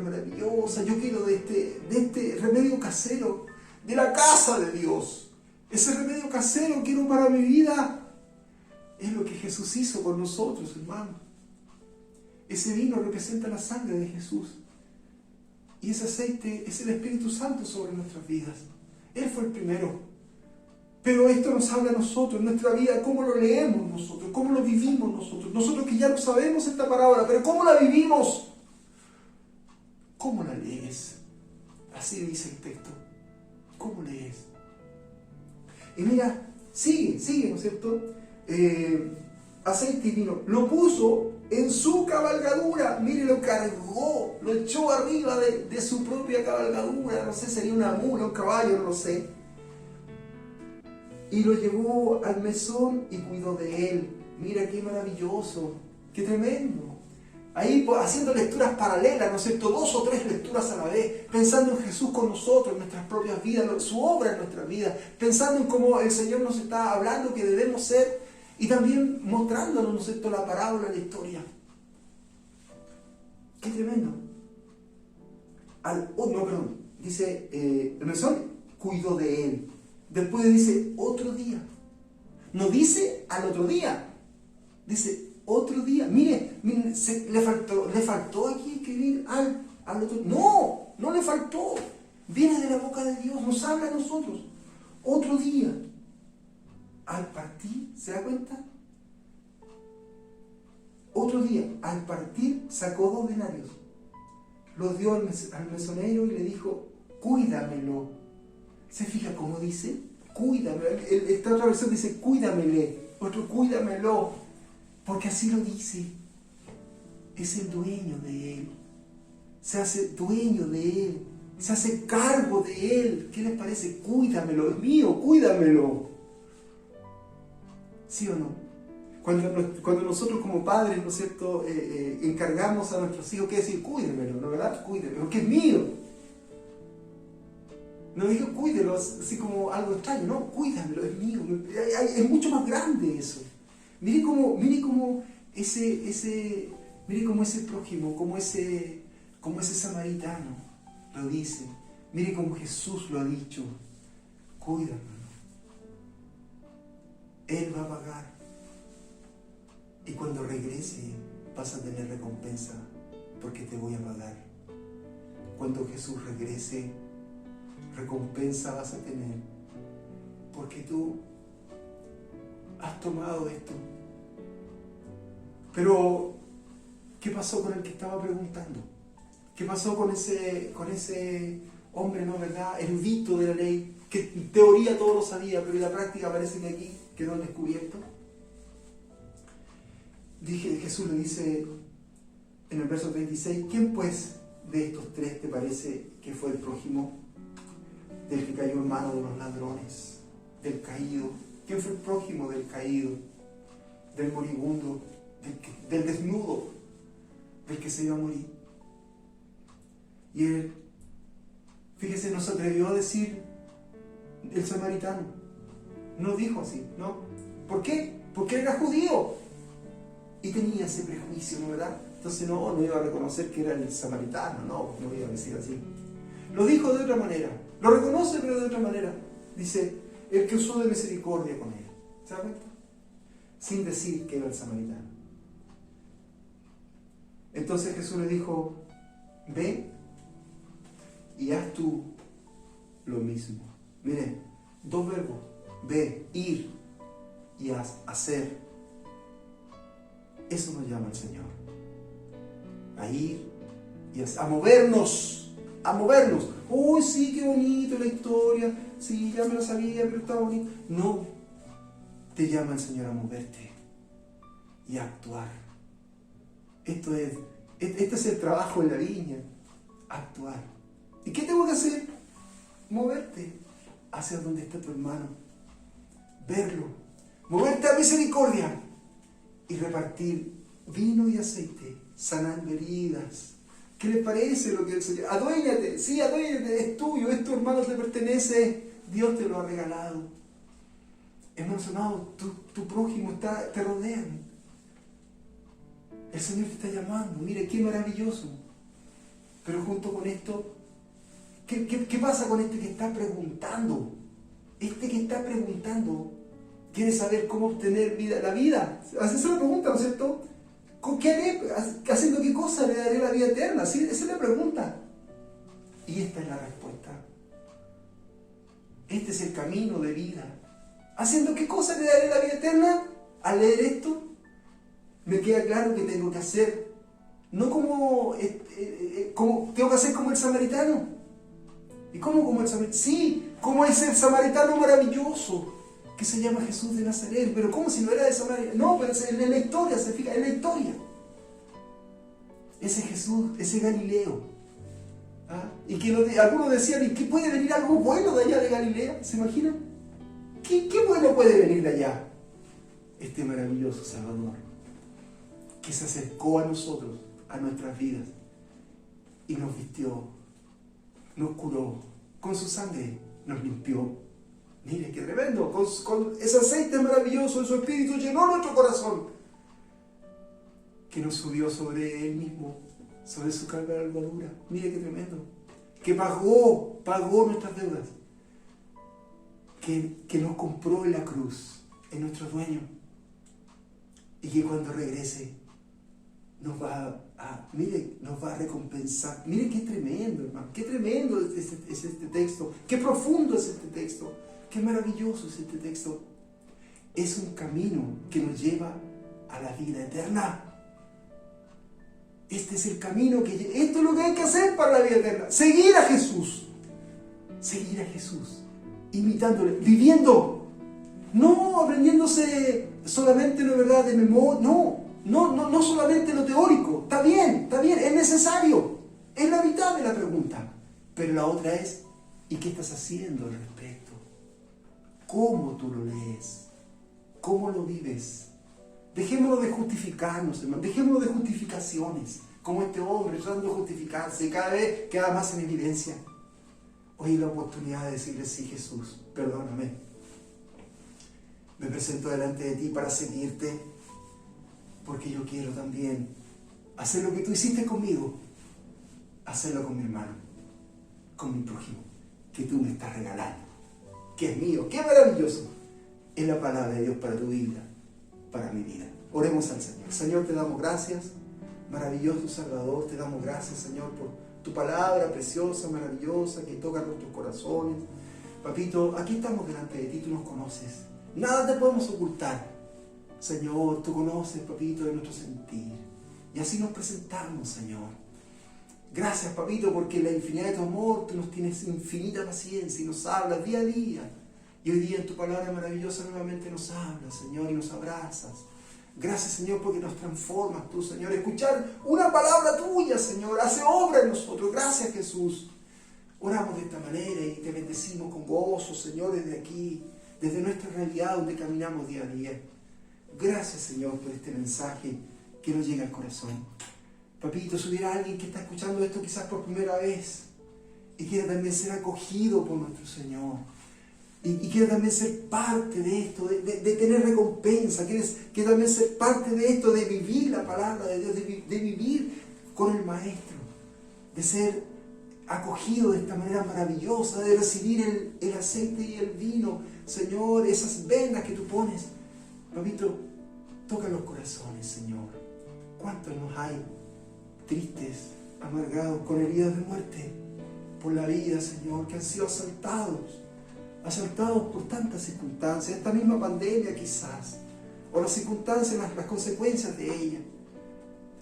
maravillosa. Yo quiero de este remedio casero, de la casa de Dios. Ese remedio casero quiero para mi vida. Es lo que Jesús hizo por nosotros, hermano. Ese vino representa la sangre de Jesús. Y ese aceite es el Espíritu Santo sobre nuestras vidas. Él fue el primero. Pero esto nos habla a nosotros, en nuestra vida, cómo lo leemos nosotros, cómo lo vivimos nosotros. Nosotros que ya no sabemos esta parábola, pero cómo la vivimos. ¿Cómo la lees? Así dice el texto. ¿Cómo lees? Y mira, sigue, ¿no es cierto? Aceite y vino. Lo puso en su cabalgadura. Mire, lo cargó, lo echó arriba de su propia cabalgadura. No sé, sería una mula, un caballo, no lo sé. Y lo llevó al mesón y cuidó de él. Mira qué maravilloso, qué tremendo. Ahí haciendo lecturas paralelas, ¿no es cierto? 2 o 3 lecturas a la vez, pensando en Jesús con nosotros, en nuestras propias vidas, su obra en nuestras vidas, pensando en cómo el Señor nos está hablando que debemos ser, y también mostrándonos, ¿no es cierto?, la parábola, la historia. ¡Qué tremendo! Dice, el mesón cuidó de él. Después dice, otro día. No dice al otro día. Dice, otro día. Mire, le faltó aquí escribir al otro. No le faltó. Viene de la boca de Dios, nos habla a nosotros. Otro día. Al partir, ¿se da cuenta? Otro día, al partir, sacó 2 denarios. Los dio al mesonero y le dijo, cuídamelo. ¿Se fija cómo dice? Cuídamelo. Esta otra versión dice, cuídamele. Otro, cuídamelo. Porque así lo dice. Es el dueño de él. Se hace dueño de él. Se hace cargo de él. ¿Qué les parece? Cuídamelo. Es mío, cuídamelo. ¿Sí o no? Cuando nosotros como padres, ¿no es cierto?, encargamos a nuestros hijos, ¿qué decir? Cuídemelo, ¿no verdad? Cuídemelo, porque es mío. No digo cuídelo así como algo extraño, no, cuídamelo, es mío. Es mucho más grande eso. Mire cómo ese prójimo, como ese samaritano lo dice. Mire cómo Jesús lo ha dicho. Cuídamelo. Él va a pagar. Y cuando regrese vas a tener recompensa porque te voy a pagar. Cuando Jesús regrese, recompensa vas a tener porque tú has tomado esto. Pero, ¿qué pasó con el que estaba preguntando? ¿Qué pasó con ese hombre, no verdad, erudito de la ley, que en teoría todo lo sabía, pero en la práctica parece que aquí quedó descubierto. Jesús le dice en el verso 36, ¿quién pues de estos tres te parece que fue el prójimo del que cayó en manos de los ladrones, del caído? ¿Quién fue el prójimo del caído, del moribundo, del desnudo, del que se iba a morir? Y él, fíjese, no se atrevió a decir el samaritano. No dijo así, ¿no? ¿Por qué? Porque era judío y tenía ese prejuicio, ¿no, verdad? Entonces no iba a reconocer que era el samaritano, no iba a decir así. Lo dijo de otra manera, lo reconoce pero de otra manera. Dice, el que usó de misericordia con él. ¿Se da cuenta? Sin decir que era el samaritano. Entonces Jesús le dijo, ve y haz tú lo mismo. Miren, dos verbos, ve, ir y hacer. Eso nos llama el Señor. A ir y a movernos. Uy, sí, qué bonito la historia. Sí, ya me lo sabía, pero está bonito. No, te llama el Señor a moverte y a actuar. Este es el trabajo en la viña, actuar. ¿Y qué tengo que hacer? Moverte hacia donde está tu hermano, verlo, moverte a misericordia y repartir vino y aceite, sanando heridas. ¿Qué les parece lo que el Señor? Aduéñate, sí, aduéñate, es tuyo, es tu hermano, te pertenece, Dios te lo ha regalado. Hermanos amados, tu prójimo te rodea. El Señor te está llamando, mire qué maravilloso. Pero junto con esto, ¿qué pasa con este que está preguntando? Este que está preguntando quiere saber cómo obtener la vida. Esa es la pregunta, ¿no es cierto? ¿Qué haré? ¿Haciendo qué cosa le daré la vida eterna? ¿Sí? Esa es la pregunta. Y esta es la respuesta. Este es el camino de vida. ¿Haciendo qué cosa le daré la vida eterna? Al leer esto, me queda claro que tengo que hacer, no como tengo que hacer como el samaritano. ¿Y cómo como el samaritano? Sí, como es el samaritano maravilloso que se llama Jesús de Nazaret. Pero ¿cómo si no era de Samaria? No, pero en la historia, se fija, en la historia. Ese Jesús, ese Galileo. ¿Ah? Y que algunos decían, ¿y qué puede venir algo bueno de allá de Galilea? ¿Se imaginan? ¿Qué bueno puede venir de allá? Este maravilloso Salvador, que se acercó a nosotros, a nuestras vidas, y nos vistió, nos curó, con su sangre nos limpió. Mire, qué tremendo, con ese aceite maravilloso de su Espíritu llenó nuestro corazón, que nos subió sobre Él mismo, sobre su carga de armadura. Mire qué tremendo, que pagó nuestras deudas, que nos compró en la cruz, es nuestro dueño, y que cuando regrese nos va a recompensar. Mire qué tremendo, hermano, qué tremendo es este texto, qué profundo es este texto, qué maravilloso es este texto. Es un camino que nos lleva a la vida eterna. Este es el camino esto es lo que hay que hacer para la vida eterna. Seguir a Jesús, imitándole, viviendo, no aprendiéndose solamente lo verdad de memoria, no solamente lo teórico. Está bien, es necesario, es la mitad de la pregunta, pero la otra es, ¿y qué estás haciendo al respecto? ¿Cómo tú lo lees? ¿Cómo lo vives? Dejémonos de justificarnos, hermano, dejémonos de justificaciones, como este hombre tratando de justificarse, cada vez queda más en evidencia. Hoy la oportunidad de decirle, sí, Jesús, perdóname. Me presento delante de ti para seguirte, porque yo quiero también hacer lo que tú hiciste conmigo, hacerlo con mi hermano, con mi prójimo, que tú me estás regalando, que es mío. ¡Qué maravilloso! Es la palabra de Dios para tu vida, para mi vida. Oremos al Señor. Señor, te damos gracias, maravilloso Salvador, te damos gracias, Señor, por tu palabra preciosa, maravillosa, que toca nuestros corazones. Papito, aquí estamos delante de ti, tú nos conoces, nada te podemos ocultar. Señor, tú conoces, papito, de nuestro sentir, y así nos presentamos, Señor. Gracias, papito, porque en la infinidad de tu amor tú nos tienes infinita paciencia y nos hablas día a día. Y hoy día en tu palabra maravillosa nuevamente nos hablas, Señor, y nos abrazas. Gracias, Señor, porque nos transformas tú, Señor. Escuchar una palabra tuya, Señor, hace obra en nosotros. Gracias, Jesús. Oramos de esta manera y te bendecimos con gozo, Señor, desde aquí, desde nuestra realidad donde caminamos día a día. Gracias, Señor, por este mensaje que nos llega al corazón. Papito, si hubiera alguien que está escuchando esto quizás por primera vez y quiere también ser acogido por nuestro Señor, y quiere también ser parte de esto, de tener recompensa, quiere también ser parte de esto, de vivir la palabra de Dios, de vivir con el Maestro, de ser acogido de esta manera maravillosa, de recibir el aceite y el vino, Señor, esas vendas que tú pones. Papito, toca los corazones, Señor. ¿Cuántos nos hay tristes, amargados, con heridas de muerte por la vida, Señor, que han sido asaltados por tantas circunstancias, esta misma pandemia quizás, o las circunstancias, las consecuencias de ella,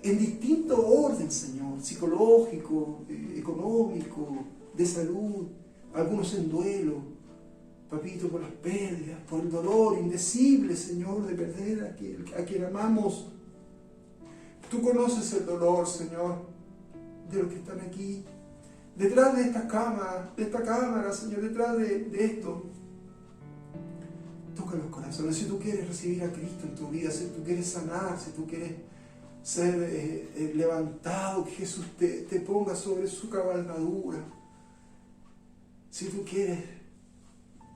en distinto orden, Señor, psicológico, económico, de salud, algunos en duelo, papito, por las pérdidas, por el dolor indecible, Señor, de perder a quien amamos. Tú conoces el dolor, Señor, de los que están aquí, detrás de esta cámara, Señor, detrás de esto. Toca los corazones. Si tú quieres recibir a Cristo en tu vida, si tú quieres sanar, si tú quieres ser levantado, que Jesús te ponga sobre su cabalgadura. Si tú quieres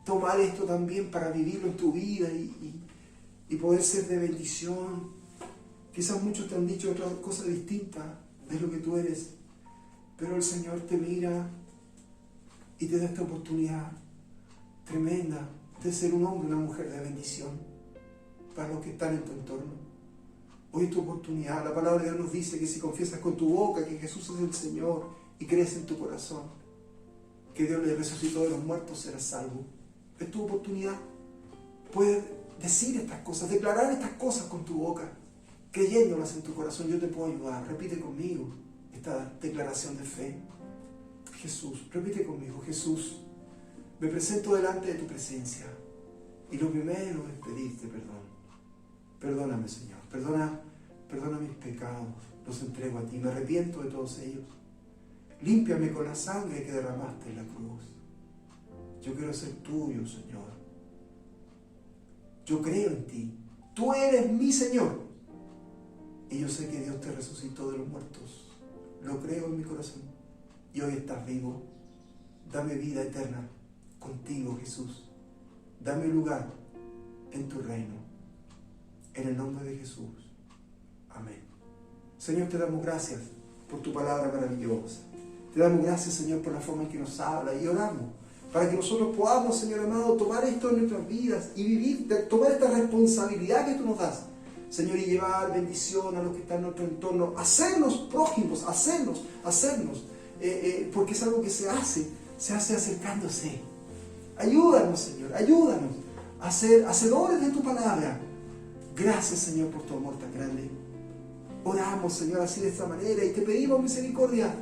tomar esto también para vivirlo en tu vida y poder ser de bendición. Quizás muchos te han dicho otra cosa distinta de lo que tú eres, pero el Señor te mira y te da esta oportunidad tremenda de ser un hombre, una mujer de bendición para los que están en tu entorno. Hoy es tu oportunidad. La palabra de Dios nos dice que si confiesas con tu boca que Jesús es el Señor y crees en tu corazón que Dios le resucitó de los muertos, serás salvo. Es tu oportunidad. Puedes decir estas cosas, declarar estas cosas con tu boca, creyéndolas en tu corazón. Yo te puedo ayudar. Repite conmigo esta declaración de fe. Jesús, repite conmigo. Jesús, me presento delante de tu presencia y lo primero es pedirte perdón. Perdóname, Señor. Perdona mis pecados. Los entrego a ti. Me arrepiento de todos ellos. Límpiame con la sangre que derramaste en la cruz. Yo quiero ser tuyo, Señor. Yo creo en ti. Tú eres mi Señor. Y yo sé que Dios te resucitó de los muertos. Lo creo en mi corazón. Y hoy estás vivo. Dame vida eterna contigo, Jesús. Dame lugar en tu reino. En el nombre de Jesús. Amén. Señor, te damos gracias por tu palabra maravillosa. Te damos gracias, Señor, por la forma en que nos habla, y oramos para que nosotros podamos, Señor amado, tomar esto en nuestras vidas y vivir, tomar esta responsabilidad que tú nos das, Señor, y llevar bendición a los que están en nuestro entorno, hacernos prójimos, hacernos, porque es algo que se hace acercándose. Ayúdanos, Señor, ayúdanos a ser hacedores de tu palabra. Gracias, Señor, por tu amor tan grande. Oramos, Señor, así de esta manera y te pedimos misericordia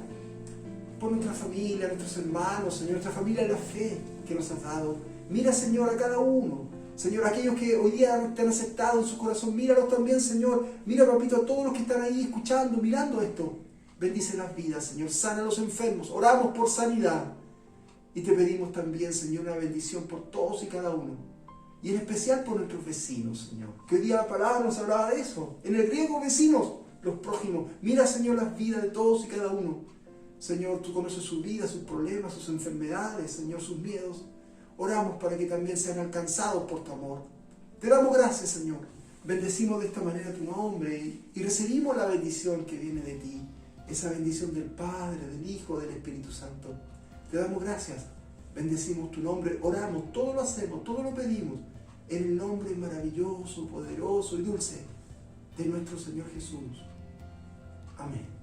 por nuestra familia, nuestros hermanos, Señor, nuestra familia de la fe que nos has dado. Mira, Señor, a cada uno. Señor, aquellos que hoy día te han aceptado en su corazón, míralos también, Señor. Mira, papito, a todos los que están ahí escuchando, mirando esto. Bendice las vidas, Señor. Sana a los enfermos. Oramos por sanidad. Y te pedimos también, Señor, una bendición por todos y cada uno. Y en especial por nuestros vecinos, Señor. Que hoy día la palabra nos hablaba de eso. En el griego, vecinos, los prójimos. Mira, Señor, las vidas de todos y cada uno. Señor, tú conoces sus vidas, sus problemas, sus enfermedades, Señor, sus miedos. Oramos para que también sean alcanzados por tu amor. Te damos gracias, Señor. Bendecimos de esta manera tu nombre y recibimos la bendición que viene de ti. Esa bendición del Padre, del Hijo, del Espíritu Santo. Te damos gracias. Bendecimos tu nombre. Oramos, todo lo hacemos, todo lo pedimos. En el nombre maravilloso, poderoso y dulce de nuestro Señor Jesús. Amén.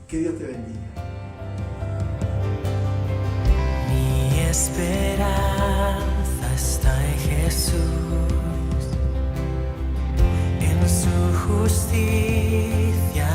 Que Dios te bendiga. Mi esperanza está en Jesús, en su justicia